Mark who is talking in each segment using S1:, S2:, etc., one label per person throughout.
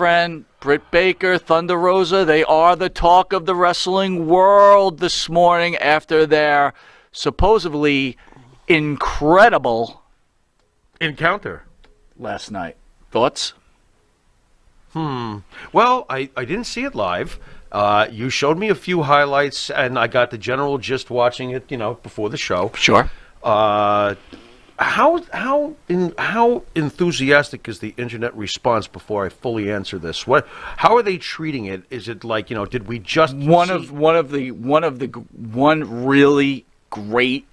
S1: friend Britt Baker, Thunder Rosa. They are the talk of the wrestling world this morning after their supposedly incredible
S2: encounter
S1: last night. Thoughts?
S2: Well, I didn't see it live. You showed me a few highlights, and I got the general gist watching it, before the show.
S1: Sure.
S2: How enthusiastic is the internet response before I fully answer this? How are they treating it? Is it like, did we just
S1: one really great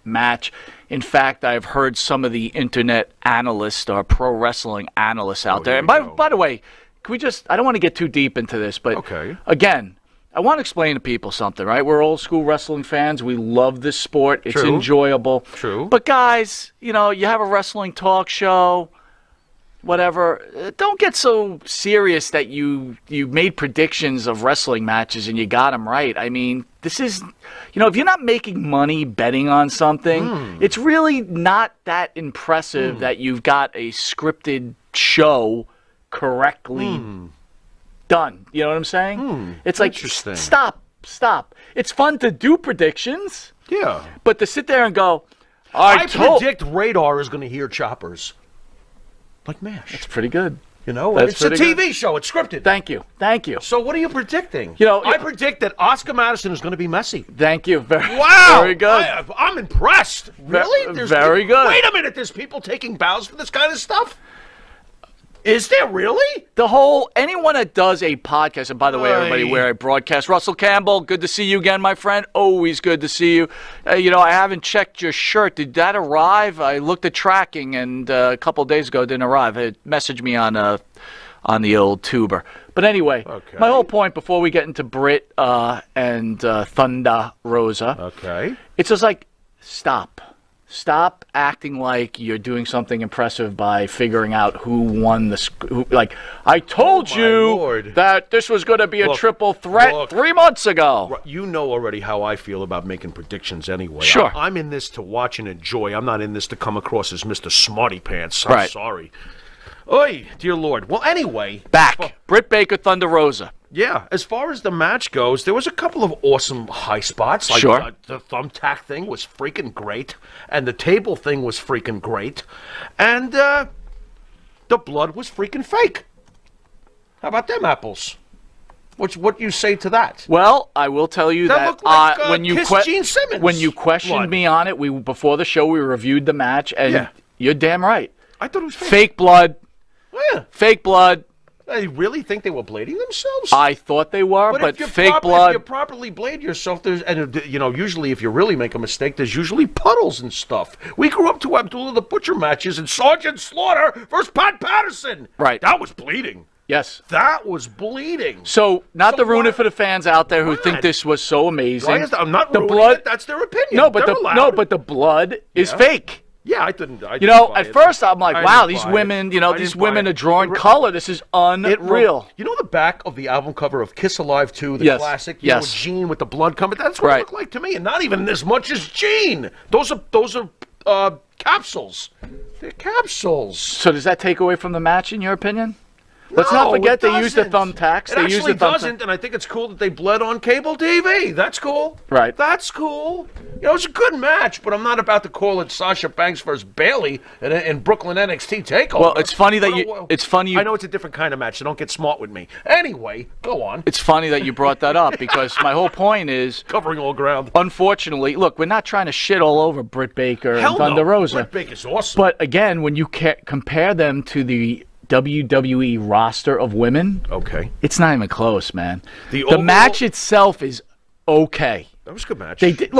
S1: match? In fact, I've heard some of the internet analysts or pro wrestling analysts out there. And by the way, can we I don't want to get too deep into this, but again, I want to explain to people something, right? We're old school wrestling fans. We love this sport. It's enjoyable.
S2: True.
S1: But guys, you have a wrestling talk show, whatever. Don't get so serious that you made predictions of wrestling matches and you got them right. I mean, this is, if you're not making money betting on something, it's really not that impressive that you've got a scripted show correctly done. You know what I'm saying? It's like, stop. It's fun to do predictions.
S2: Yeah.
S1: But to sit there and go,
S2: I predict Radar is going to hear choppers. Like MASH.
S1: It's pretty good.
S2: It's a TV show. It's scripted.
S1: Thank you.
S2: So what are you predicting? I predict that Oscar Madison is going to be messy.
S1: Thank you.
S2: Wow.
S1: Very good.
S2: I'm impressed. Really?
S1: Very good.
S2: Wait a minute. There's people taking bows for this kind of stuff? Is there really?
S1: Anyone that does a podcast, and by the way, everybody, where I broadcast, Russell Campbell, good to see you again, my friend. Always good to see you. I haven't checked your shirt. Did that arrive? I looked at tracking, and a couple of days ago, it didn't arrive. It messaged me on the old tuber. But anyway, my whole point before we get into Britt and Thunder Rosa, it's just like, stop. Stop acting like you're doing something impressive by figuring out who won I told you that this was going to be a triple threat 3 months ago.
S2: You know already how I feel about making predictions anyway.
S1: Sure.
S2: I'm in this to watch and enjoy. I'm not in this to come across as Mr. Smarty Pants. I'm sorry. Oy, dear Lord. Well, anyway.
S1: Britt Baker, Thunder Rosa.
S2: Yeah, as far as the match goes, there was a couple of awesome high spots. Like the thumbtack thing was freaking great, and the table thing was freaking great, and the blood was freaking fake. How about them apples? What you say to that?
S1: Well, I will tell you that
S2: looked like,
S1: when you
S2: Gene Simmons
S1: when you questioned me on it, before the show we reviewed the match, and you're damn right.
S2: I thought it was fake.
S1: Fake blood.
S2: Yeah.
S1: Fake blood.
S2: I really think they were blading themselves?
S1: I thought they were, but fake blood.
S2: If you properly blade yourself, usually if you really make a mistake, there's usually puddles and stuff. We grew up to Abdullah the Butcher matches and Sergeant Slaughter versus Pat Patterson.
S1: Right.
S2: That was bleeding.
S1: Yes.
S2: That was bleeding.
S1: So, to ruin it for the fans out there who think this was so amazing.
S2: I'm not ruining it. That's their opinion.
S1: No, but the blood is fake.
S2: Yeah, I didn't.
S1: At first I'm like, wow, these women, these women are drawing color. This is unreal.
S2: The back of the album cover of Kiss Alive 2, the classic, with Gene with the blood coming. That's what it looked like to me, and not even as much as Gene. Those are capsules. They're capsules.
S1: So does that take away from the match, in your opinion? Let's not forget they used the thumbtacks.
S2: It actually doesn't, and I think it's cool that they bled on cable TV. That's cool.
S1: Right.
S2: That's cool. It's a good match, but I'm not about to call it Sasha Banks versus Bayley in Brooklyn NXT TakeOver.
S1: Well, it's funny that
S2: I know it's a different kind of match, so don't get smart with me. Anyway, go on.
S1: It's funny that you brought that up, because my whole point is...
S2: covering all ground.
S1: Unfortunately, look, we're not trying to shit all over Britt Baker and Thunder Rosa.
S2: Britt Baker's awesome.
S1: But again, when you compare them to the WWE roster of women, it's not even close, man. The match itself is okay.
S2: That was a good match.
S1: They did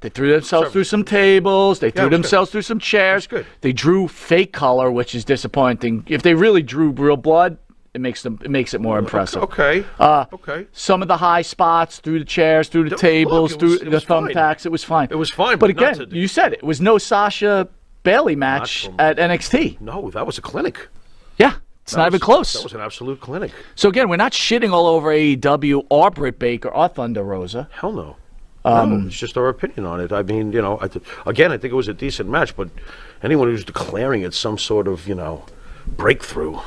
S1: They threw themselves through some tables. They threw themselves through some chairs.
S2: Good.
S1: They drew fake color, which is disappointing. If they really drew real blood, it makes it more impressive.
S2: Okay.
S1: Some of the high spots, through the chairs, through the tables, through the thumbtacks, it was fine.
S2: It was fine.
S1: But again, you said it was no Sasha Bayley match at NXT.
S2: No, that was a clinic.
S1: Yeah, it's not even close.
S2: That was an absolute clinic.
S1: So again, we're not shitting all over AEW or Britt Baker or Thunder Rosa.
S2: Hell no. No, it's just our opinion on it. I mean, I think it was a decent match, but anyone who's declaring it some sort of, breakthrough,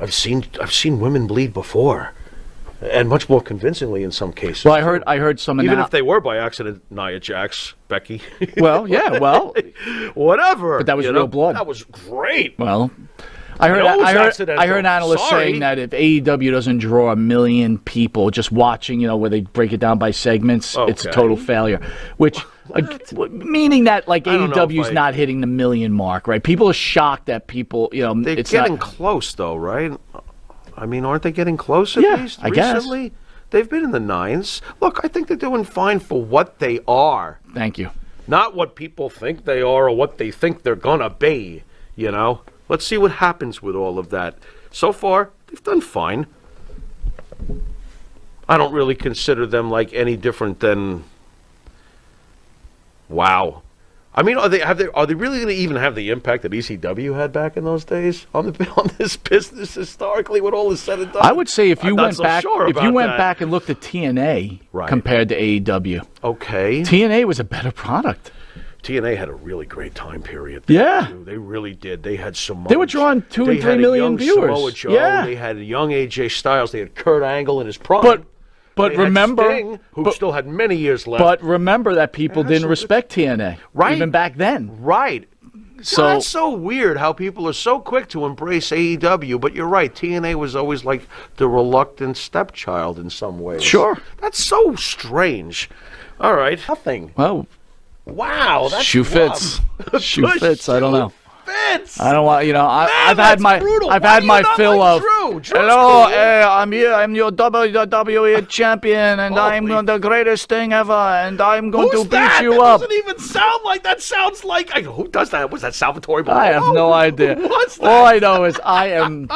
S2: I've seen women bleed before, and much more convincingly in some cases.
S1: Well, I heard some
S2: even if they were by accident, Nia Jax, Becky.
S1: Well, yeah, well,
S2: whatever.
S1: But that was real blood.
S2: That was great.
S1: Well, I heard analysts saying that if AEW doesn't draw 1 million people just watching, where they break it down by segments, it's a total failure. Which, meaning that AEW's not hitting the 1 million mark, right? People are shocked that people,
S2: they're
S1: it's
S2: getting
S1: not
S2: close though, right? I mean, aren't they getting close at least
S1: I
S2: recently?
S1: guess.
S2: They've been in the 9s. Look, I think they're doing fine for what they are.
S1: Thank you.
S2: Not what people think they are or what they think they're gonna be. Let's see what happens with all of that. So far, they've done fine. I don't really consider them like any different than. Wow. I mean, are they really going to even have the impact that ECW had back in those days on this business historically when all is said and done?
S1: I would say if you went back and looked at TNA compared to AEW,
S2: okay,
S1: TNA was a better product.
S2: TNA had a really great time period.
S1: Yeah,
S2: they really did. They had Samoa.
S1: They were drawing 2 and 3 million viewers.
S2: Samoa Joe.
S1: Yeah,
S2: they had a young AJ Styles. They had Kurt Angle in his prime.
S1: But remember,
S2: Sting, who still had many years left.
S1: But remember that people didn't respect TNA, even back then.
S2: Right. So that's so weird how people are so quick to embrace AEW. But you're right, TNA was always like the reluctant stepchild in some ways.
S1: Sure.
S2: That's so strange. All right. Nothing.
S1: Well,
S2: wow. That's
S1: shoe fits. Shoe fits. I don't know.
S2: Fits.
S1: I don't want, I've had my fill of. Hello, I'm here. I'm your WWE champion, and I'm the greatest thing ever, and I'm going to beat you up.
S2: That doesn't even sound like that. Sounds like who does that? Was that Salvatore?
S1: I have no idea.
S2: What's that?
S1: All I know is I am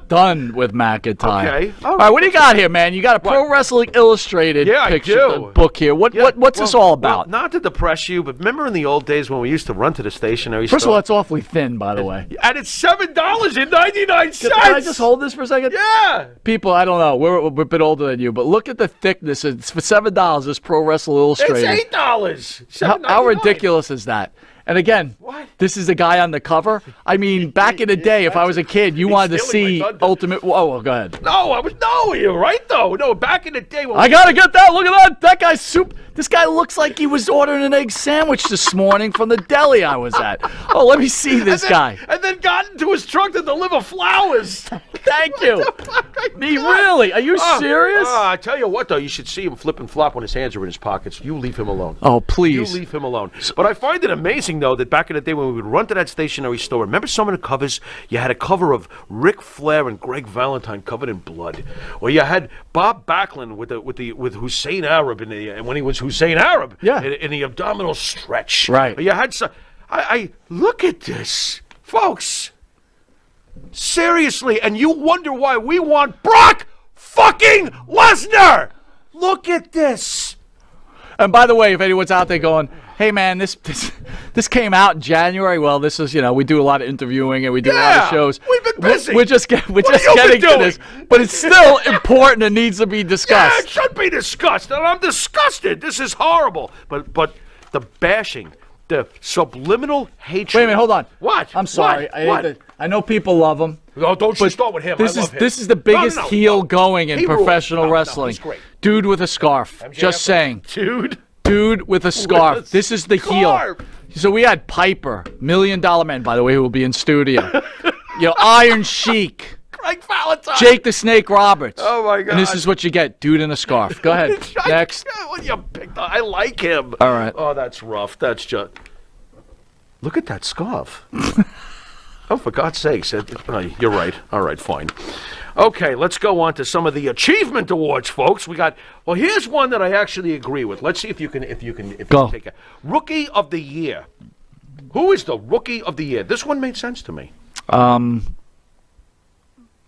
S1: done with McIntyre.
S2: Okay.
S1: All right. What do you got here, man? You got a Pro Wrestling Illustrated picture book here. What's this all about?
S2: Well, not to depress you, but remember in the old days when we used to run to the stationery store?
S1: First of all, it's awfully thin, by the way.
S2: And it's $7.99.
S1: Can I just hold this for a second?
S2: Yeah.
S1: People, I don't know. We're a bit older than you, but look at the thickness. It's for $7. This Pro Wrestling Illustrated.
S2: It's $8.
S1: How ridiculous is that? And again, this is the guy on the cover. I mean, back in the day, if I was a kid, you wanted to see Ultimate. Oh, go ahead.
S2: No, you're right though. No, back in the day,
S1: I gotta get that. Look at that. That guy's soup. This guy looks like he was ordering an egg sandwich this morning from the deli I was at. Oh, let me see this guy.
S2: And then got into his truck to deliver flowers.
S1: Thank you. Me, really? Are you serious?
S2: I tell you what, though, you should see him flip and flop when his hands are in his pockets. You leave him alone.
S1: Oh, please.
S2: You leave him alone. But I find it amazing, though, that back in the day when we would run to that stationery store, remember some of the covers? You had a cover of Ric Flair and Greg Valentine covered in blood. Or you had Bob Backlund with Hussein Arab and when he was Hussein Arab in the abdominal stretch.
S1: Right.
S2: Or you had some. I look at this, folks. Seriously, and you wonder why we want Brock fucking Lesnar. Look at this.
S1: And by the way, if anyone's out there going, hey man, this came out in January. Well, this is, we do a lot of interviewing and we do a lot of shows.
S2: We've been busy.
S1: We're just getting to this, but it's still important and needs to be discussed.
S2: Yeah, it should be discussed, and I'm disgusted. This is horrible. But the bashing, the subliminal hatred.
S1: Wait a minute, hold on.
S2: What?
S1: I'm sorry.
S2: What?
S1: I know people love him.
S2: No, don't you start with him. I love him.
S1: This is the biggest heel going in professional wrestling.
S2: He's great.
S1: Dude with a scarf. MJF, just saying. Dude with a scarf. This is the heel. So we had Piper, $1 Million Man, by the way, who will be in studio. Iron Sheik.
S2: Greg Valentine.
S1: Jake the Snake Roberts.
S2: Oh, my God.
S1: And this is what you get. Dude in a scarf. Go ahead. Next.
S2: I like him.
S1: All right.
S2: Oh, that's rough. That's just... Look at that scarf. Oh, for God's sakes. You're right. All right, fine. Okay, let's go on to some of the achievement awards, folks. Well, here's one that I actually agree with. Let's see if you can take it. Rookie of the Year. Who is the Rookie of the Year? This one made sense to me.
S1: I'm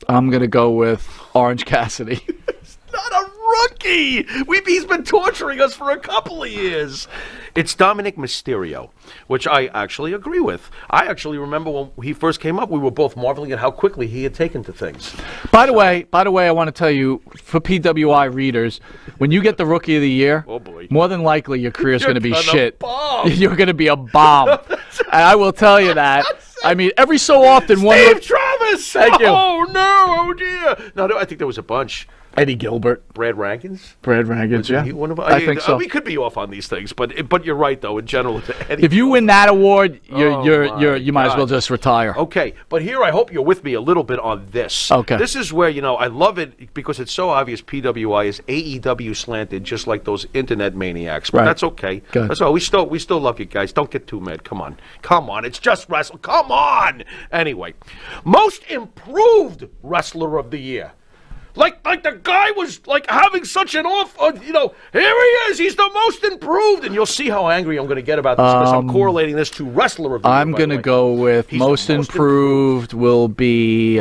S1: going to go with Orange Cassidy.
S2: It's not a rookie. He's been torturing us for a couple of years. It's Dominic Mysterio, which I actually agree with. I actually remember when he first came up, we were both marveling at how quickly he had taken to things.
S1: By the way, I want to tell you, for PWI readers, when you get the Rookie of the Year, more than likely your career is going to be shit. You're going to be a bomb. And I will tell you that. I mean, every so often,
S2: Steve Travis! Thomas.
S1: Thank you.
S2: Oh no, oh dear. No, I think there was a bunch.
S1: Eddie Gilbert.
S2: Brad Rankins?
S1: Brad Rankins, yeah.
S2: I
S1: think so.
S2: We could be off on these things, but you're right, though, in general.
S1: If you win that award, you might as well just retire.
S2: Okay, but here I hope you're with me a little bit on this.
S1: Okay.
S2: This is where, I love it because it's so obvious PWI is AEW slanted, just like those internet maniacs. But that's okay.
S1: Good.
S2: That's all. We still love you guys. Don't get too mad. Come on. It's just wrestling. Come on. Anyway, most improved wrestler of the year. Like the guy was having such an off, here he is. He's the most improved, and you'll see how angry I'm going to get about this because I'm correlating this to wrestler of the year.
S1: I'm going to go with most improved will be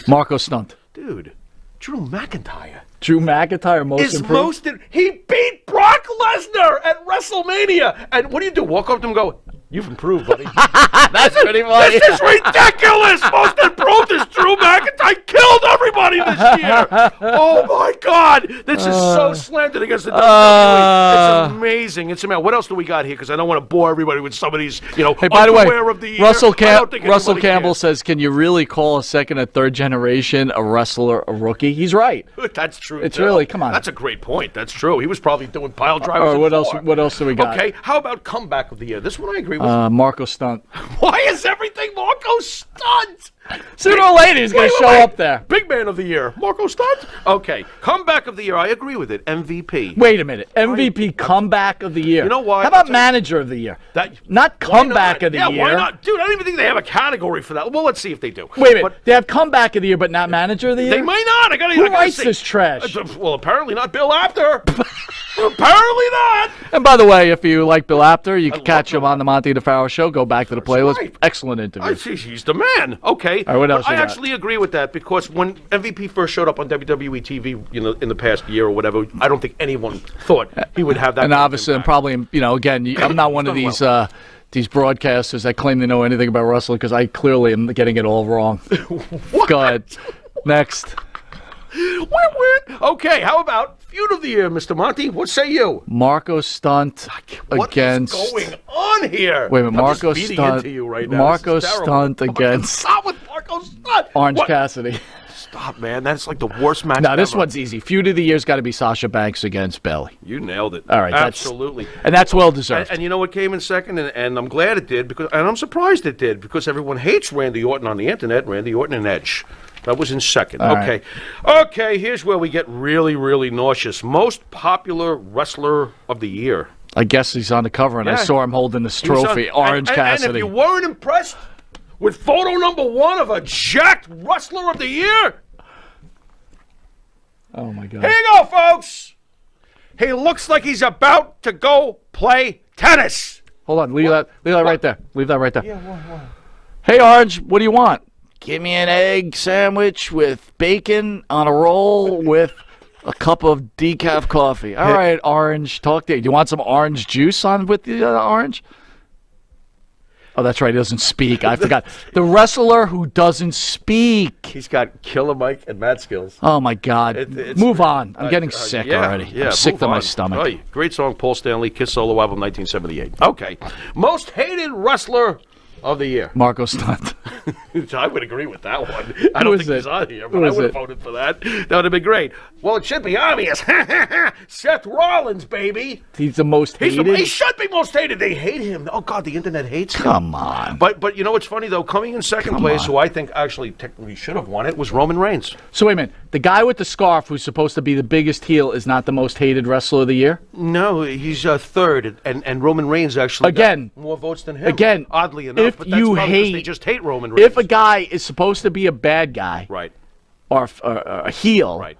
S1: Marco Stunt.
S2: Dude, Drew McIntyre.
S1: Drew McIntyre most improved.
S2: He beat Brock Lesnar at WrestleMania, and what do? Walk up to him and go, "You've improved, buddy."
S1: That's pretty funny.
S2: This is ridiculous. Most improved is Drew McIntyre killed everybody this year. Oh my God, this is so slanted against the WWE. It's amazing. It's amazing. What else do we got here? Because I don't want to bore everybody with some of these,
S1: Hey, by the way,
S2: of the year.
S1: Russell Campbell says, "Can you really call a second and third generation a wrestler a rookie?" He's right.
S2: That's true.
S1: It's really, come on.
S2: That's a great point. That's true. He was probably doing pile drivers.
S1: What else do we got?
S2: Okay, how about comeback of the year? This one I agree with.
S1: Marco Stunt.
S2: Why is everything Marco Stunt?
S1: Sooner or later, he's going to show up there.
S2: Big man of the year, Marco Stunt. Okay, comeback of the year. I agree with it. MVP.
S1: Wait a minute. MVP comeback of the year.
S2: You know why?
S1: How about manager of the year? Not comeback of the year.
S2: Yeah, why not? Dude, I don't even think they have a category for that. Well, let's see if they do.
S1: Wait a minute. They have comeback of the year, but not manager of the year?
S2: They might not.
S1: Who writes this trash?
S2: Well, apparently not Bill Apter. Apparently not.
S1: And by the way, if you like Bill Apter, you can catch him on the Monty DeFaro show. Go back to the playlist.
S2: Right.
S1: Excellent interview.
S2: He's the man. Okay.
S1: All right, what else
S2: I
S1: you got?
S2: actually agree with that because when MVP first showed up on WWE TV, in the past year or whatever, I don't think anyone thought he would have that.
S1: And obviously, and probably, again, I'm not one of these broadcasters that claim they know anything about wrestling because I clearly am getting it all wrong. Go ahead. Next.
S2: Okay, how about feud of the year, Mr. Monty? What say you?
S1: Marco Stunt against.
S2: What is going on here?
S1: Wait a minute, Marco Stunt.
S2: Right now.
S1: Marco Stunt against.
S2: Stop with Marco Stunt.
S1: Orange Cassidy.
S2: Stop, man. That's like the worst match.
S1: No, this one's easy. Feud of the year's got to be Sasha Banks against Bayley.
S2: You nailed it.
S1: All right,
S2: absolutely,
S1: and that's well deserved.
S2: And you know what came in second, and I'm glad it did and I'm surprised it did because everyone hates Randy Orton on the internet. Randy Orton and Edge. That was in second.
S1: All
S2: okay.
S1: Right.
S2: Okay, here's where we get really, really nauseous. Most popular wrestler of the year.
S1: I guess he's on the cover, and I saw him holding this trophy, Orange Cassidy.
S2: And if you weren't impressed with photo number 1 of a jacked wrestler of the year.
S1: Oh, my God.
S2: Here you go, folks. He looks like he's about to go play tennis.
S1: Hold on. Leave that right there. Leave that right there.
S2: Yeah, what?
S1: Hey, Orange, what do you want? Give me an egg sandwich with bacon on a roll with a cup of decaf coffee. All right, Orange, talk to you. Do you want some orange juice on with the orange? Oh, that's right. He doesn't speak. I forgot. The wrestler who doesn't speak.
S2: He's got Killer Mike and Mad Skills.
S1: Oh, my God. Move on. I'm getting sick already.
S2: Yeah,
S1: I'm sick to my stomach.
S2: Oh, great song, Paul Stanley, Kiss solo album, 1978. Okay. Most hated wrestler of the year.
S1: Marco Stunt.
S2: I would agree with that one. I don't think he's on here, but I would have voted for that. That would have been great. Well, it should be obvious. Seth Rollins, baby.
S1: He's the most hated?
S2: He should be most hated. They hate him. Oh, God, the internet hates him.
S1: Come on.
S2: But you know what's funny, though? Coming in second place, who I think actually technically should have won it, was Roman Reigns.
S1: So wait a minute. The guy with the scarf who's supposed to be the biggest heel is not the most hated wrestler of the year?
S2: No, he's third, and Roman Reigns actually got more votes than him.
S1: Again,
S2: oddly enough.
S1: If
S2: but that's
S1: you
S2: hate, they just hate Roman Reigns.
S1: If a guy is supposed to be a bad guy,
S2: right,
S1: or a heel,
S2: right,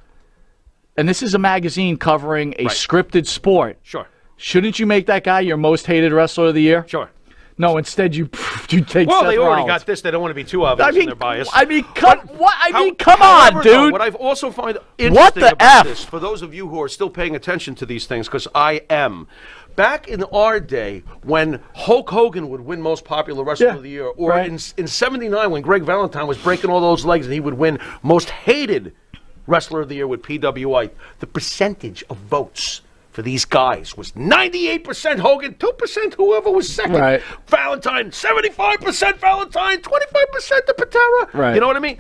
S1: and this is a magazine covering a scripted sport,
S2: sure,
S1: shouldn't you make that guy your most hated wrestler of the year?
S2: Sure.
S1: No, instead you take.
S2: Well,
S1: Seth
S2: they already
S1: Rollins.
S2: got this. They don't want to be too obvious in their bias.
S1: Come on, dude.
S2: Though, what I've also find interesting about this, for those of you who are still paying attention to these things, because I am. Back in our day, when Hulk Hogan would win Most Popular Wrestler of the Year, or in '79 when Greg Valentine was breaking all those legs and he would win Most Hated Wrestler of the Year with PWI, the percentage of votes for these guys was 98% Hogan, 2% whoever was second.
S1: Right.
S2: Valentine, 75% Valentine, 25% the Patera.
S1: Right.
S2: You know what I mean?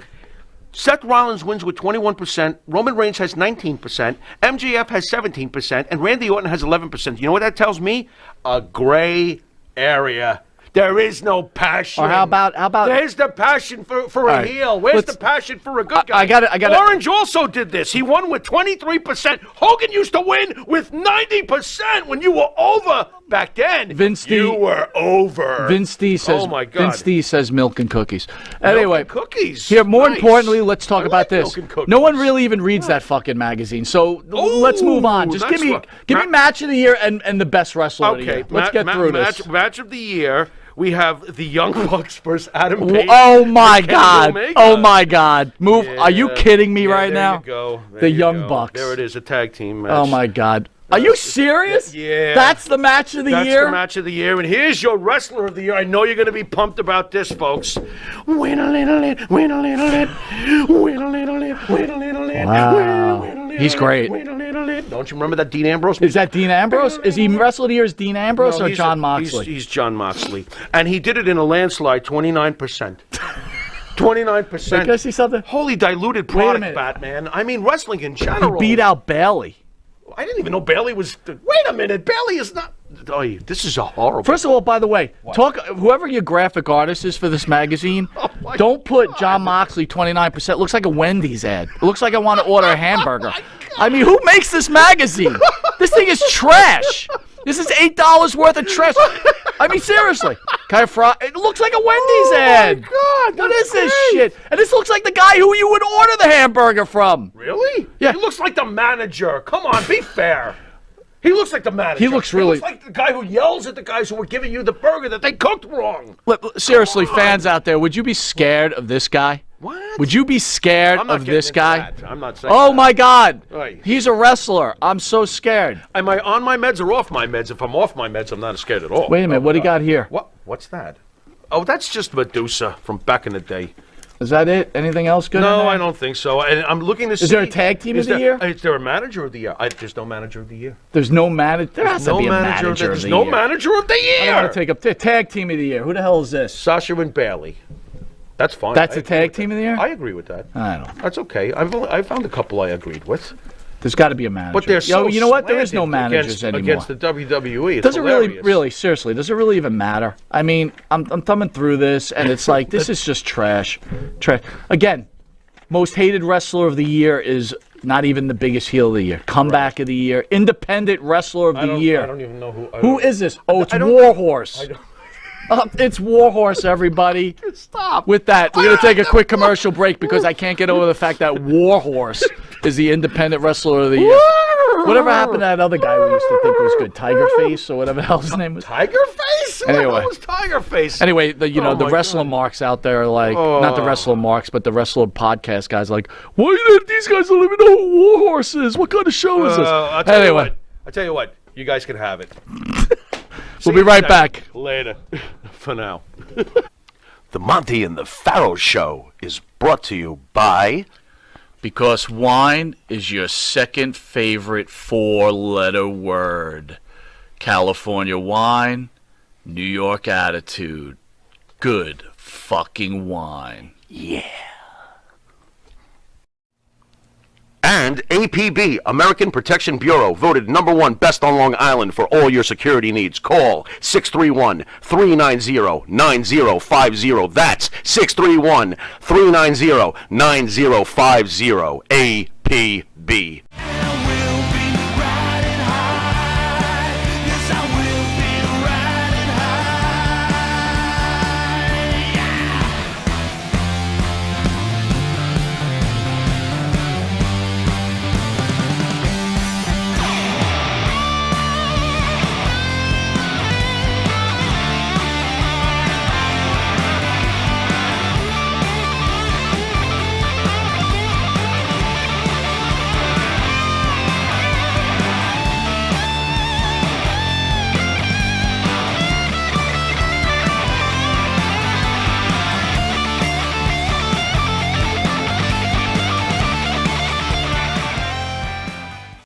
S2: Seth Rollins wins with 21%. Roman Reigns has 19%. MJF has 17%. And Randy Orton has 11%. You know what that tells me? A gray area. There is no passion.
S1: Or how about?
S2: There's the passion for a heel. Where's the passion for a good guy?
S1: I got it.
S2: Orange also did this. He won with 23%. Hogan used to win with 90% when you were over back then. You were over.
S1: Vince D says.
S2: Oh my God.
S1: Vince D says milk and cookies. Anyway,
S2: milk and cookies.
S1: Here, more
S2: Nice.
S1: importantly, let's talk about this.
S2: Milk and cookies.
S1: No one really even reads that fucking magazine. So let's move on. Just give me match of the year and the best wrestler of the year. Let's get through this.
S2: Match of the year. We have the Young Bucks versus Adam Page.
S1: Oh my God!
S2: Omega.
S1: Oh my God! Move!
S2: Yeah.
S1: Are you kidding me right now?
S2: There you go.
S1: The Young Bucks.
S2: There it is, a tag team match.
S1: Oh my God! Are you serious?
S2: Yeah.
S1: That's the match of the year?
S2: That's the match of the year. And here's your wrestler of the year. I know you're going to be pumped about this, folks. Win a little bit, win a little bit, win a little bit, win a little bit.
S1: Wow. He's great.
S2: Win a little bit. Don't you remember that Dean Ambrose?
S1: Is that Dean Ambrose? Is he wrestler of the year as Dean Ambrose or John Moxley?
S2: He's John Moxley. And he did it in a landslide, 29%. 29%.
S1: Can I see something?
S2: Holy diluted product, Batman. I mean, wrestling in general.
S1: He beat out Bailey.
S2: I didn't even know Bailey was... Wait a minute. Bailey is not... Oh, this is a horrible...
S1: First of all, by the way, whoever your graphic artist is for this magazine, don't put John Moxley 29%. It looks like a Wendy's ad. It looks like I want to order a hamburger. I mean, who makes this magazine? This thing is trash. This is $8 worth of trash. I mean, seriously. It looks like a Wendy's ad.
S2: Oh, my God.
S1: What is this shit? And this looks like the guy who you would order the hamburger from.
S2: Really?
S1: Yeah.
S2: He looks like the manager. Come on, be fair. He looks like the manager.
S1: He looks
S2: like the guy who yells at the guys who were giving you the burger that they cooked wrong.
S1: Seriously, fans out there, would you be scared of this guy?
S2: What?
S1: Would you be scared of this guy?
S2: I'm not saying
S1: Oh
S2: that.
S1: my God.
S2: Right.
S1: He's a wrestler. I'm so scared.
S2: Am I on my meds or off my meds? If I'm off my meds, I'm not scared at all.
S1: Wait a minute. What do you got here?
S2: What's that? Oh, that's just Medusa from back in the day.
S1: Is that it? Anything else good?
S2: No, I don't think so. And I'm looking to see.
S1: Is there a tag team of the year?
S2: Is there a manager of the year? There's no manager of the year.
S1: There's no manager. There has to be a manager of the year.
S2: There's no manager of the year.
S1: I'm going to take a tag team of the year. Who the hell is this?
S2: Sasha and Bailey. That's fine.
S1: That's a tag team of the year?
S2: I agree with that.
S1: I don't know.
S2: That's okay. I found a couple I agreed with.
S1: There's got to be a manager.
S2: But they're so
S1: you know what? There is no managers anymore.
S2: Against the WWE. It's
S1: does it
S2: hilarious.
S1: really, seriously, does it really even matter? I mean, I'm thumbing through this, and it's like, this is just trash. Trash. Again, most hated wrestler of the year is not even the biggest heel of the year. Comeback of the year. Independent wrestler of the year.
S2: I don't even know who.
S1: Who is this? Oh, it's Warhorse. It's Warhorse, everybody.
S2: Stop.
S1: With that, we're going to take a quick commercial break because I can't get over the fact that Warhorse is the independent wrestler of the year. Whatever happened to that other guy we used to think was good? Tiger Face or whatever the hell his name was?
S2: Tiger Face?
S1: Anyway.
S2: What was Tiger Face?
S1: Anyway, the wrestler marks out there are like, not the wrestler marks, but the wrestler podcast guys like, why did these guys don't even know who Warhorse is? What kind of show is this?
S2: I'll tell you what. You guys can have it.
S1: We'll be right back.
S2: Later. For now.
S3: The Monty and the Pharaoh Show is brought to you by...
S1: Because wine is your second favorite four-letter word. California wine, New York attitude. Good fucking wine.
S3: Yeah. And APB, American Protection Bureau, voted #1 best on Long Island for all your security needs. Call 631-390-9050. That's 631-390-9050. APB.